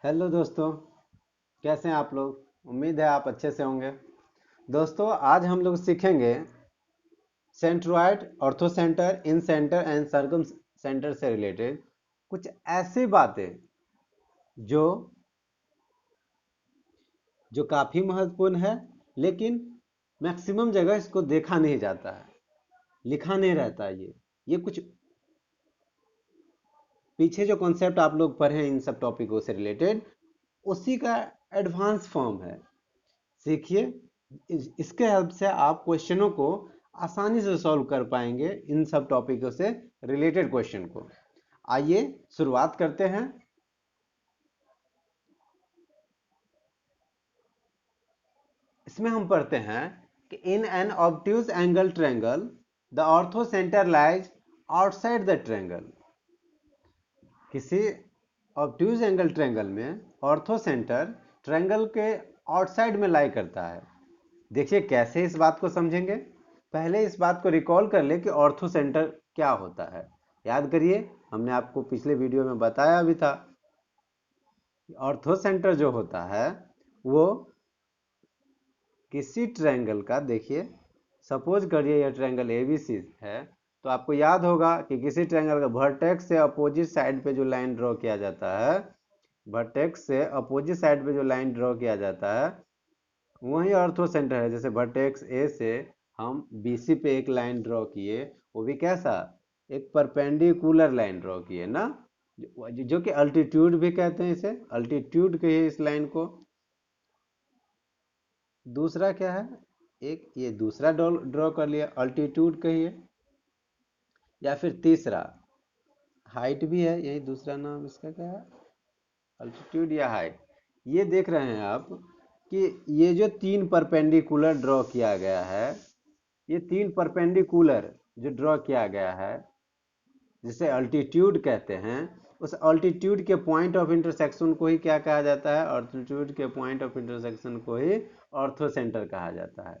Hello दोस्तों, कैसे हैं आप लोग। उम्मीद है आप अच्छे से होंगे। दोस्तों, आज हम लोग सीखेंगे centroid, orthocentre, incentre and circumcentre से रिलेटेड कुछ ऐसी बातें जो जो काफ़ी महत्वपूर्ण है, लेकिन मैक्सिमम जगह इसको देखा नहीं जाता है, लिखा नहीं रहता है। ये कुछ पीछे जो कॉन्सेप्ट आप लोग पढ़े हैं इन सब टॉपिकों से रिलेटेड, उसी का एडवांस फॉर्म है। सीखिए, इसके हेल्प से आप क्वेश्चनों को आसानी से सॉल्व कर पाएंगे, इन सब टॉपिकों से रिलेटेड क्वेश्चन को। आइए शुरुआत करते हैं। इसमें हम पढ़ते हैं कि in N obtuse angle triangle the ortho centre lies outside the triangle. किसी ऑब्ट्यूज एंगल ट्रायंगल में ऑर्थो सेंटर ट्रायंगल के आउटसाइड में लाई करता है। देखिए कैसे इस बात को समझेंगे। पहले इस बात को रिकॉल कर ले कि ऑर्थो सेंटर क्या होता है। याद करिए, हमने आपको पिछले वीडियो में बताया भी था। ऑर्थो सेंटर जो होता है वो किसी ट्रायंगल का, देखिए सपोज करिए यह ट्रायंगल एबीसी है, तो आपको याद होगा कि किसी ट्रायंगल का वर्टेक्स से अपोजिट साइड पे जो लाइन ड्रॉ किया जाता है, वर्टेक्स से अपोजिट साइड पे जो लाइन ड्रॉ किया जाता है वही ऑर्थो सेंटर है। जैसे वर्टेक्स ए से हम बीसी पे एक लाइन ड्रॉ किए, वो भी कैसा, एक परपेंडिकुलर लाइन ड्रॉ किए ना, जो कि अल्टीट्यूड भी कहते हैं, इसे अल्टीट्यूड कहिए इस लाइन को। दूसरा क्या है, एक ये दूसरा ड्रॉ कर लिया, अल्टीट्यूड कहिए। या फिर तीसरा हाइट भी है, यही दूसरा नाम इसका क्या है, अल्टीट्यूड या हाइट। ये देख रहे हैं आप कि ये जो तीन परपेंडिकुलर ड्रॉ किया गया है, ये तीन परपेंडिकुलर जो ड्रॉ किया गया है जिसे अल्टीट्यूड कहते हैं, उस अल्टीट्यूड के पॉइंट ऑफ इंटरसेक्शन को ही क्या कहा जाता है, अल्टीट्यूड के पॉइंट ऑफ इंटरसेक्शन को ही ऑर्थो सेंटर कहा जाता है।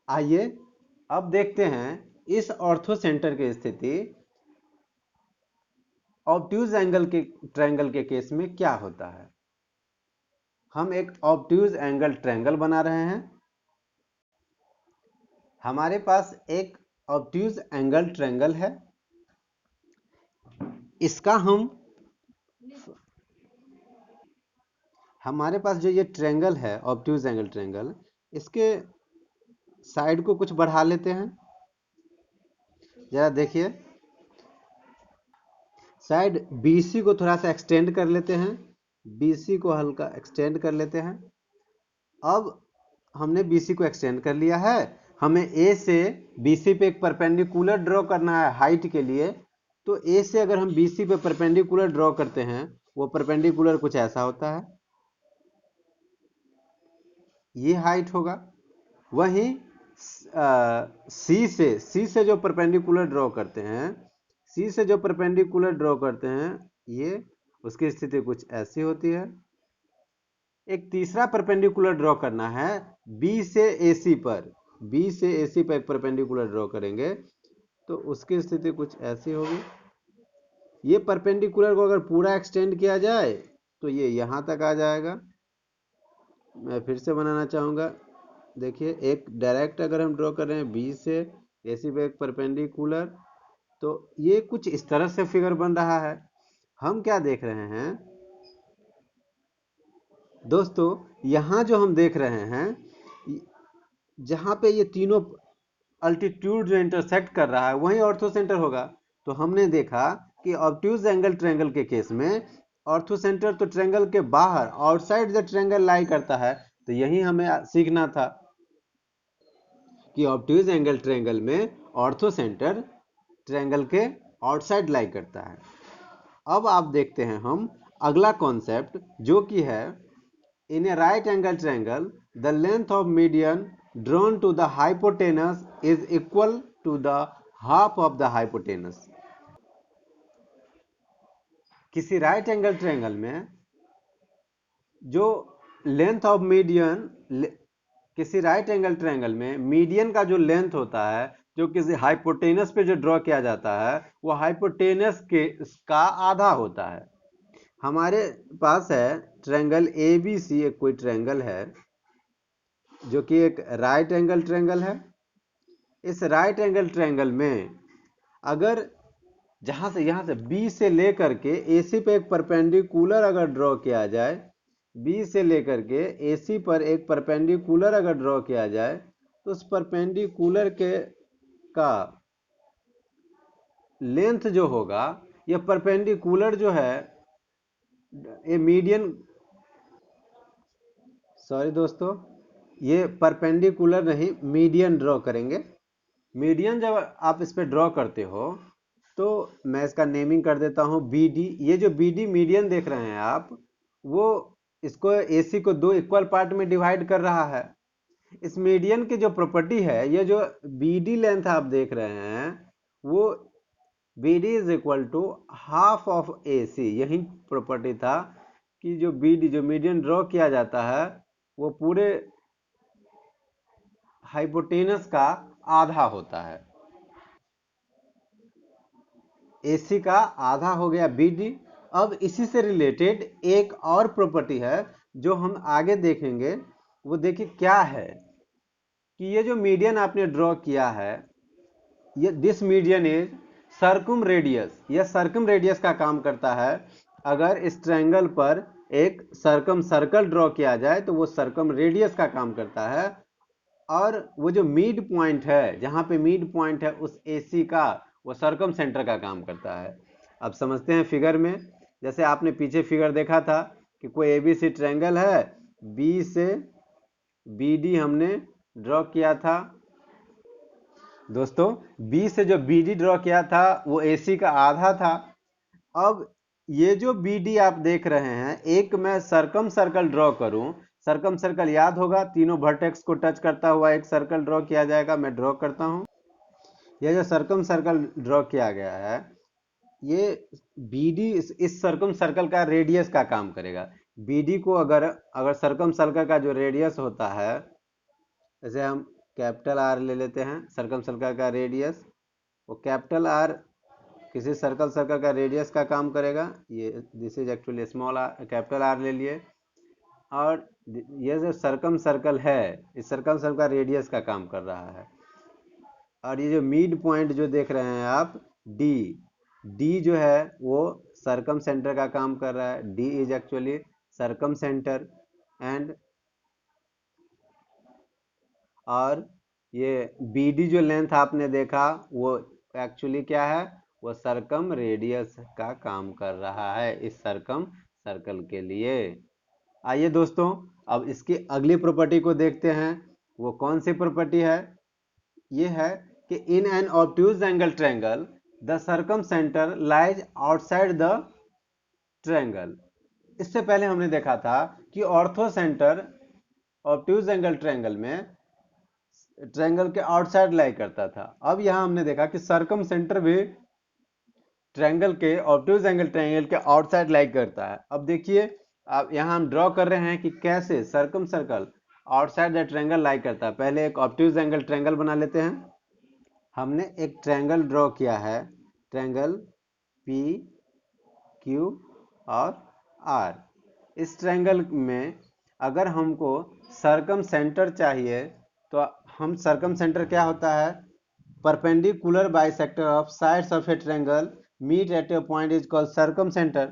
आइए अब देखते हैं इस ऑर्थो सेंटर की स्थिति ऑब्ट्यूज एंगल के ट्रायंगल के केस में क्या होता है। हम एक ऑब्ट्यूज एंगल ट्रायंगल बना रहे हैं। हमारे पास एक ऑब्ट्यूज एंगल ट्रायंगल है। इसका हमारे पास जो ये ट्रायंगल है, ऑब्ट्यूज एंगल ट्रायंगल, इसके साइड को कुछ बढ़ा लेते हैं। जरा देखिए, साइड BC को थोड़ा सा एक्सटेंड कर लेते हैं, BC को हल्का एक्सटेंड कर लेते हैं। अब हमने BC को एक्सटेंड कर लिया है, हमें A से BC पे एक परपेंडिकुलर ड्रॉ करना है हाइट के लिए। तो A से अगर हम BC पे परपेंडिकुलर ड्रॉ करते हैं, वो परपेंडिकुलर कुछ ऐसा होता है, ये हाइट होगा। वहीं C से जो परपेंडिकुलर ड्रॉ करते हैं, C से जो परपेंडिकुलर ड्रॉ करते हैं, ये उसकी स्थिति कुछ ऐसी होती है। एक तीसरा परपेंडिकुलर ड्रॉ करना है B से AC पर, B से AC पर एक परपेंडिकुलर ड्रॉ करेंगे तो उसकी स्थिति कुछ ऐसी होगी। ये परपेंडिकुलर को अगर पूरा एक्सटेंड किया जाए तो ये यहाँ तक आ जाएगा। मैं फिर से बनाना चाहूँगा। देखिए, एक डायरेक्ट अगर हम ड्रॉ कर रहे हैं B से AC पे एक परपेंडिकुलर, तो ये कुछ इस तरह से फिगर बन रहा है। हम क्या देख रहे हैं दोस्तों, यहाँ जो हम देख रहे हैं, जहाँ पे ये तीनों अल्टीट्यूड जो इंटरसेक्ट कर रहा है वही ऑर्थो सेंटर होगा। तो हमने देखा कि ऑब्ट्यूज एंगल ट्रायंगल के केस में ऑर्थो सेंटर तो ट्रायंगल के बाहर, आउटसाइड द ट्रायंगल लाई करता है। तो यही हमें सीखना था कि ऑब्ट्यूज एंगल ट्रायंगल में ऑर्थो सेंटर ट्रायंगल के आउटसाइड लाई करता है। अब आप देखते हैं हम अगला कॉन्सेप्ट, जो कि है in a right angle triangle the length of median drawn to the hypotenuse is equal to the half of the hypotenuse. किसी राइट एंगल ट्रायंगल में जो लेंथ ऑफ मीडियन, किसी राइट एंगल ट्रायंगल में median का जो length होता है, जो किसी हाइपोटेनस पे जो ड्रॉ किया जाता है, वो हाइपोटेनस के का आधा होता है। हमारे पास है ट्रायंगल ABC, एक कोई ट्रायंगल है जो कि एक राइट एंगल ट्रायंगल है। इस राइट एंगल ट्रायंगल में अगर जहां से यहां से B से लेकर के AC पे एक परपेंडिकुलर अगर ड्रॉ किया जाए, B से लेकर के AC पर एक परपेंडिकुलर अगर ड्रॉ किया जाए, तो उस परपेंडिकुलर के का लेंथ जो होगा, यह परपेंडिकुलर जो है ये मीडियन, सॉरी दोस्तों, ये परपेंडिकुलर नहीं मीडियन ड्रॉ करेंगे। मीडियन जब आप इस पे ड्रॉ करते हो तो मैं इसका नेमिंग कर देता हूँ BD। ये जो BD मीडियन देख रहे हैं आप, वो इसको AC को दो इक्वल पार्ट में डिवाइड कर रहा है। इस मीडियन की जो प्रॉपर्टी है, ये जो BD लेंथ आप देख रहे हैं, वो BD is equal to half of AC। यही प्रॉपर्टी था कि जो BD जो मीडियन ड्रॉ किया जाता है, वो पूरे हाइपोटेनस का आधा होता है। AC का आधा हो गया BD। अब इसी से रिलेटेड एक और प्रॉपर्टी है जो हम आगे देखेंगे। वो देखिए क्या है कि ये जो मीडियन आपने ड्रॉ किया है, ये दिस मीडियन इज सर्कुम रेडियस। यह सर्कम रेडियस का काम करता है। अगर इस ट्रायंगल पर एक सर्कम सर्कल ड्रॉ किया जाए तो वो सर्कम रेडियस का काम करता है। और वो जो मिड पॉइंट है, जहां पे मिड पॉइंट है उस AC का, वो सर्कम सेंटर का काम करता है। अब समझते हैं फिगर में। जैसे आपने पीछे फिगर देखा था कि कोई ABC ट्रायंगल है, B से BD हमने ड्रॉ किया था। दोस्तों, B से जो BD ड्रॉ किया था वो AC का आधा था। अब ये जो BD आप देख रहे हैं, एक मैं सर्कम सर्कल ड्रॉ करूं, सर्कम सर्कल याद होगा, तीनों वर्टेक्स को टच करता हुआ एक सर्कल ड्रॉ किया जाएगा। मैं ड्रॉ करता हूं। यह जो सर्कम सर्कल ड्रॉ किया गया है, ये BD इस सर्कम सर्कल का रेडियस का काम करेगा। BD को अगर अगर सर्कम सर्कल का जो रेडियस होता है, जैसे हम कैपिटल R ले लेते हैं, सर्कम सर्कल का रेडियस, वो कैपिटल R किसी सर्कल सर्कल का रेडियस का काम करेगा। ये this is actually small capital R ले लिए। और ये जो सर्कम सर्कल है, इस सर्कल सर्कल का रेडियस का काम कर रहा है। और ये जो मिड पॉइंट जो देख रहे हैं आप, D जो है वो सर्कम सेंटर का काम कर रहा है। D is actually circum centre. And और ये BD जो लेंथ आपने देखा, वो एक्चुअली क्या है, वो सर्कम रेडियस का काम कर रहा है इस सर्कम सर्कल के लिए। आइए दोस्तों, अब इसकी अगली प्रॉपर्टी को देखते हैं। वो कौन सी प्रॉपर्टी है? ये है कि in N obtuse angle triangle the circum centre lies outside the triangle. इससे पहले हमने देखा था कि ortho centre obtuse angle triangle में ट्रायंगल के आउटसाइड लाई करता था। अब यहां हमने देखा कि सर्कम सेंटर भी ट्रायंगल के ऑब्ट्यूज एंगल ट्रायंगल के आउटसाइड लाई करता है। अब देखिए, अब यहां हम ड्रॉ कर रहे हैं कि कैसे circumcircle outside the triangle lie करता है। पहले एक ऑब्ट्यूज एंगल ट्रायंगल बना लेते हैं। हमने एक ट्रायंगल ड्रॉ किया है, ट्रायंगल PQ और R। इस ट्रायंगल में अगर हमको सर्कम सेंटर चाहिए, तो हम सर्कम सेंटर क्या होता है, perpendicular bisector of sides of a triangle meet at a point is called circumcentre.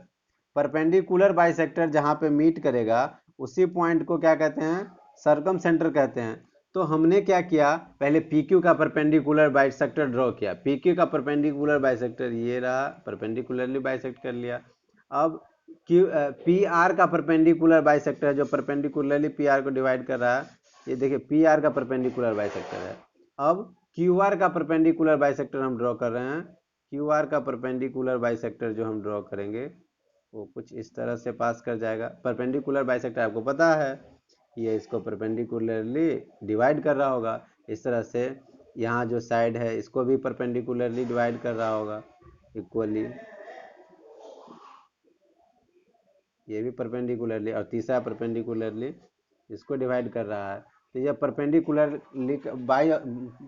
Perpendicular bisector जहां पे मीट करेगा, उसी पॉइंट को क्या कहते हैं, सर्कम सेंटर कहते हैं। तो हमने क्या किया, पहले PQ का परपेंडिकुलर बाइसेक्टर ड्रॉ किया। PQ का परपेंडिकुलर बाइसेक्टर ये रहा, परपेंडिकुलरली बाइसेक्ट कर लिया। अब PR का परपेंडिकुलर बाइसेक्टर है जो परपेंडिकुलरली PR को डिवाइड कर रहा है। ये देखिए PR का परपेंडिकुलर बाइसेक्टर है। अब QR का परपेंडिकुलर बाइसेक्टर हम ड्रॉ कर रहे हैं। QR का परपेंडिकुलर बाइसेक्टर जो हम ड्रॉ करेंगे, वो कुछ इस तरह से पास कर जाएगा। परपेंडिकुलर बाइसेक्टर आपको पता है, ये इसको परपेंडिकुलरली डिवाइड कर रहा होगा। इस तरह से यहाँ जो साइड है इसको भी परपेंडिकुलरली डिवाइड कर रहा होगा इक्वली। ये भी परपेंडिकुलरली, और तीसरा परपेंडिकुलरली इसको डिवाइड कर रहा है। तो ये perpendicularly by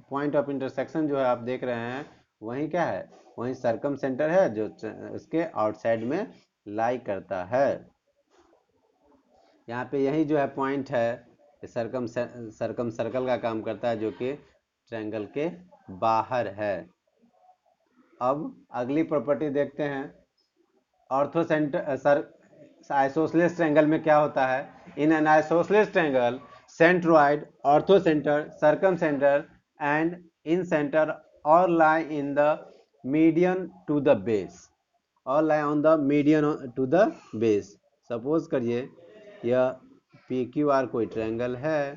point of intersection जो है आप देख रहे हैं, वहीं क्या है, वहीं सर्कम सेंटर है जो इसके आउटसाइड में लाई करता है। यहाँ पे यही जो है पॉइंट है, सरकम सर्कल का काम करता है, जो कि ट्रायंगल के बाहर है। अब अगली प्रॉपर्टी देखते हैं। ऑर्थोसेंटर सर आइसोसेलेस ट्रायंगल में क्या होता है? In an isosceles triangle centroid, orthocentre, circumcentre and incentre और lie in the median to the base, और lie on the median to the base. Suppose करिए यह पी क्यू आर कोई triangle है।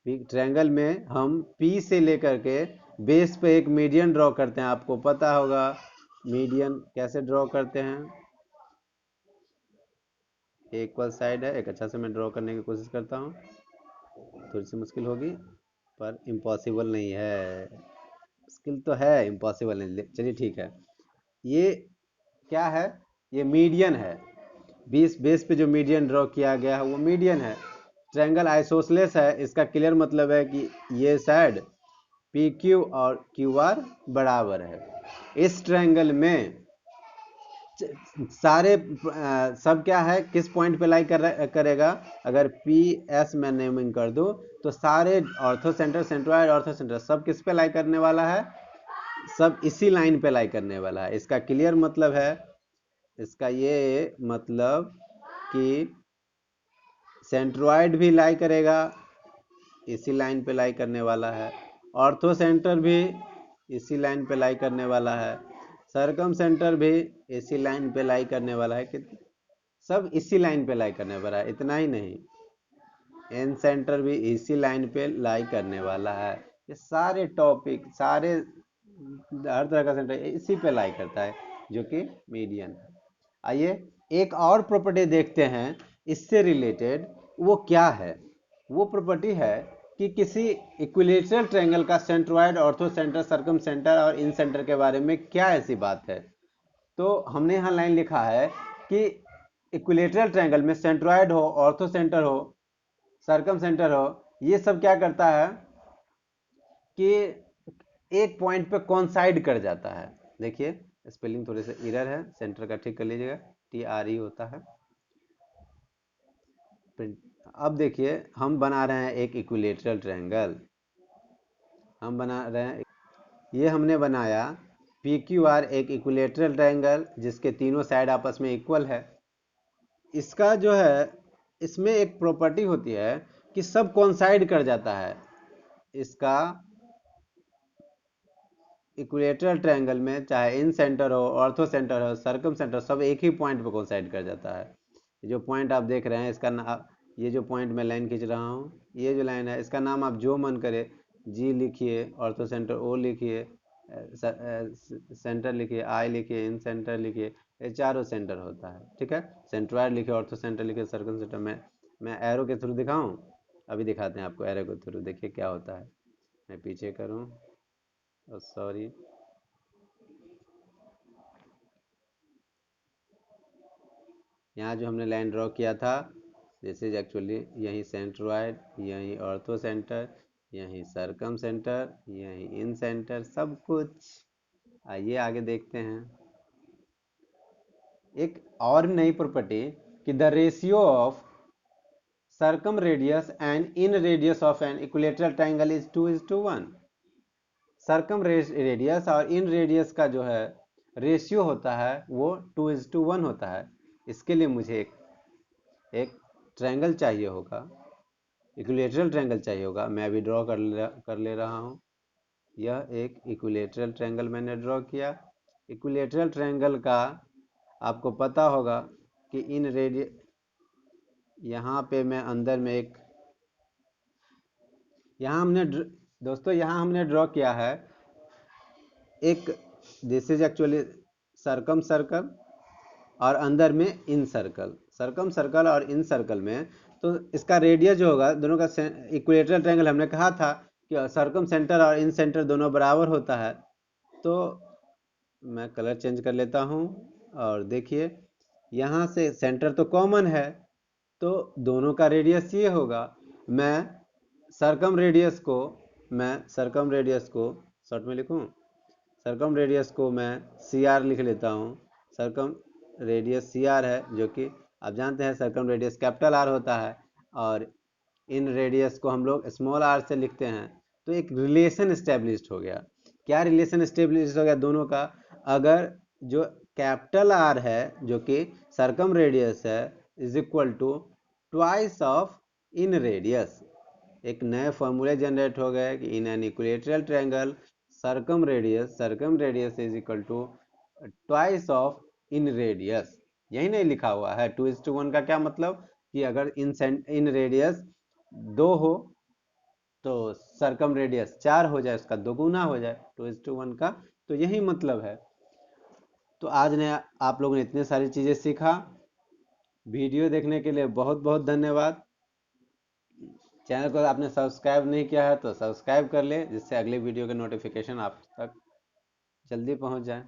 ट्रायंगल में हम P से लेकर के बेस पे एक मीडियन ड्रॉ करते हैं। आपको पता होगा मीडियन कैसे ड्रॉ करते हैं। इक्वल साइड है, एक अच्छा से मैं ड्रॉ करने की कोशिश करता हूँ। थोड़ी सी मुश्किल होगी पर इम्पॉसिबल नहीं है। मुश्किल तो है, इम्पॉसिबल नहीं। चलिए ठीक है। ये क्या है? ये मीडियन है। बेस पे जो मीडियन ड्रॉ किया गया है वो मीडियन है। ट्रायंगल आइसोसेलेस है, इसका क्लियर मतलब है कि ये साइड पी क्यू और क्यू आर बराबर है। इस ट्रायंगल में सारे सब क्या है, किस पॉइंट पे लाई करेगा? अगर पी एस मैं नेमिंग कर दूं तो सारे ortho centre, centroid, ortho centre सब किस पे लाई करने वाला है? सब इसी लाइन पे लाई करने वाला है। इसका क्लियर मतलब है, इसका ये मतलब कि सेंट्रोइड भी लाई करेगा, इसी लाइन पे लाई करने वाला है। ऑर्थो सेंटर भी इसी लाइन पे लाई करने वाला है। सरकम सेंटर भी इसी लाइन पे लाई करने वाला है। कि सब इसी लाइन पे लाई करने वाला है। इतना ही नहीं, एन सेंटर भी इसी लाइन पे लाई करने वाला है। ये सारे टॉपिक, सारे हर तरह का सेंटर इसी पे लाई करता है, जो कि मीडियन है। आइए एक और प्रॉपर्टी देखते हैं इससे रिलेटेड। वो क्या है? वो प्रॉपर्टी है कि किसी इक्विलेटरल ट्रायंगल का centroid, ortho centre, circum centre और इन सेंटर के बारे में क्या ऐसी बात है? तो हमने यहाँ लाइन लिखा है कि इक्विलेटरल ट्रायंगल में सेंट्रोइड हो, ऑर्थो सेंटर हो, सर्कम सेंटर हो, ये सब क्या करता है कि एक पॉइंट पे कॉन्साइड कर जाता है। देखिए स्पेलिंग थोड़े से इरर है, सेंटर का ठीक कर लीजिएगा, TRE होता है। अब देखिए हम बना रहे हैं एक इक्विलेटरल ट्रायंगल। हम बना रहे हैं, ये हमने बनाया PQR एक इक्विलेटरल ट्रायंगल जिसके तीनों साइड आपस में इक्वल है। इसका जो है, इसमें एक प्रॉपर्टी होती है कि सब कॉन्साइड कर जाता है। इसका इक्विलेटरल ट्रायंगल में चाहे इन सेंटर हो, ऑर्थो सेंटर हो, सर्कम सेंटर, सब एक ही पॉइंट पर कोइंसाइड कर जाता है। जो पॉइंट आप देख रहे हैं इसका नाम, ये जो पॉइंट मैं लाइन खींच रहा हूँ, ये जो लाइन है इसका नाम आप जो मन करे, G लिखिए, ऑर्थो सेंटर O लिखिए, सेंटर लिखिए I लिखिए, इन सेंटर लिखिए, ये चारों सेंटर होता है। ठीक है, सेंट्रोइड लिखिए, ऑर्थो सेंटर लिखिए, सर्कम सेंटर। मैं एरो के थ्रू दिखाऊं? अभी दिखाते हैं आपको एरो के थ्रू। देखिए क्या होता है। मैं पीछे करूं, सॉरी, यहाँ जो हमने लाइन ड्रॉ किया था, दिस इज एक्चुअली यही सेंट्रोइड, यही ऑर्थो सेंटर, यही सर्कम सेंटर, यही इन सेंटर, सब कुछ। आइए आगे देखते हैं एक और नई प्रॉपर्टी कि the ratio of circum radius and in radius of N equilateral triangle is 2:1। Circum radius और इन रेडियस का जो है रेशियो होता है वो 2:1 होता है। इसके लिए मुझे एक ट्रायंगल चाहिए होगा, इक्विलेटरल ट्रायंगल चाहिए होगा। मैं अभी ड्रॉ कर ले रहा हूँ। यह एक इक्विलेटरल ट्रायंगल मैंने ड्रॉ किया। इक्विलेटरल ट्रायंगल का आपको पता होगा कि इन रेडियस, यहाँ पे मैं अंदर में एक, यहाँ हमने दोस्तों यहाँ हमने ड्रॉ किया है एक, this is actually circum circle और अंदर में इन सर्कल। सर्कम सर्कल और इन सर्कल में तो इसका रेडियस जो होगा दोनों का, इक्विलेटरल ट्रायंगल हमने कहा था कि सर्कम सेंटर और इन सेंटर दोनों बराबर होता है। तो मैं कलर चेंज कर लेता हूँ और देखिए यहाँ से सेंटर तो कॉमन है, तो दोनों का रेडियस ये होगा। मैं सर्कम रेडियस को शॉर्ट में लिखूँ, सर्कम रेडियस को मैं CR लिख लेता हूँ। सर्कम रेडियस सी आर है, जो कि आप जानते हैं सर्कम रेडियस कैपिटल आर होता है, और इन रेडियस को हम लोग स्मॉल आर से लिखते हैं। तो एक रिलेशन इस्टेब्लिश्ड हो गया। क्या रिलेशन इस्टेब्लिश्ड हो गया दोनों का? अगर जो कैपिटल आर है जो कि सर्कम रेडियस है is equal to twice of inradius, एक नए फॉर्मूले जनरेट हो गए कि in an equilateral triangle circumradius is equal to twice of inradius. यही नहीं लिखा हुआ है 2:1 का क्या मतलब कि अगर इन रेडियस 2 हो तो सर्कम रेडियस 4 हो जाए, उसका दोगुना हो जाए 2:1 का। तो यही मतलब है। तो आज ने आप लोगों ने इतने सारी चीज़ें सीखा। वीडियो देखने के लिए बहुत बहुत धन्यवाद। चैनल को आपने सब्सक्राइब नहीं किया है तो सब्सक्राइब कर ले, जिससे अगले वीडियो के नोटिफिकेशन आप तक जल्दी पहुंच जाए।